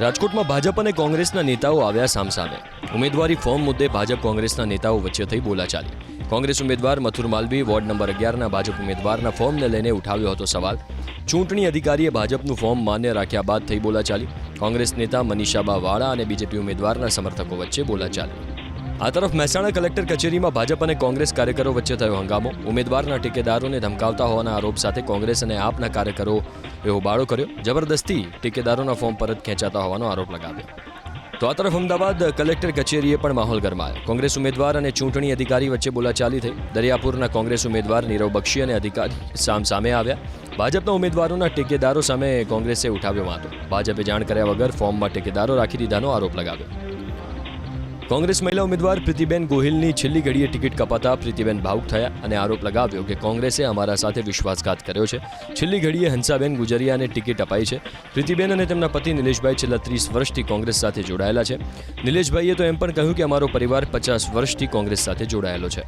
રાજકોટમાં ભાજપ અને કોંગ્રેસના નેતાઓ આવ્યા સામસામે. ઉમેદવારી ફોર્મ મુદ્દે ભાજપ કોંગ્રેસના નેતાઓ વચ્ચે થઈ બોલાચાલી. કોંગ્રેસ ઉમેદવાર મથુર માલવી વોર્ડ નંબર 11ના ભાજપ ઉમેદવારના ફોર્મને લઈને ઉઠાવ્યો હતો સવાલ. ચૂંટણી અધિકારીએ ભાજપનું ફોર્મ માન્ય રાખ્યા બાદ થઈ બોલાચાલી. કોંગ્રેસ નેતા મનીષાબા વાળા અને બીજેપી ઉમેદવારના સમર્થકો વચ્ચે બોલાચાલી. આ તરફ મહેસાણા કલેક્ટર કચેરીમાં ભાજપ અને કોંગ્રેસ કાર્યકરો વચ્ચે થયો હંગામો. ઉમેદવારના ઠેકેદારોને ધમકાવતા હોવાના આરોપ સાથે કોંગ્રેસ અને આપના કાર્યકરોએ હોબાળો કર્યો. જબરદસ્તી ઠેકેદારોના ફોર્મ પરત ખેંચાતા હોવાનો આરોપ લગાવ્યો. તો આ તરફ અમદાવાદ કલેક્ટર કચેરીએ પણ માહોલ ગરમાયો. કોંગ્રેસ ઉમેદવાર અને ચૂંટણી અધિકારી વચ્ચે બોલાચાલી થઈ. દરિયાપુરના કોંગ્રેસ ઉમેદવાર નીરવ બક્ષી અને અધિકારી સામે આવ્યા. ભાજપના ઉમેદવારોના ટેકેદારો સામે કોંગ્રેસે ઉઠાવ્યો વાંધો. ભાજપે જાણ કર્યા વગર ફોર્મમાં ટેકેદારો રાખી દીધાનો આરોપ લગાવ્યો. કોંગ્રેસ મહિલા ઉમેદવાર પ્રીતિબેન ગોહિલની છેલ્લી ઘડીએ ટિકિટ કપાતા પ્રીતિબેન ભાવુક થયા અને આરોપ લગાવ્યો કે કોંગ્રેસે અમારા સાથે વિશ્વાસઘાત કર્યો છે. છેલ્લી ઘડીએ હંસાબેન ગુજરિયાને ટિકિટ અપાઈ છે. પ્રીતિબેન અને તેમના પતિ નિલેશભાઈ છેલ્લા 30 વર્ષથી કોંગ્રેસ સાથે જોડાયેલા છે. નિલેશભાઈએ તો એમ પણ કહ્યું કે અમારો પરિવાર 50 વર્ષથી કોંગ્રેસ સાથે જોડાયેલો છે.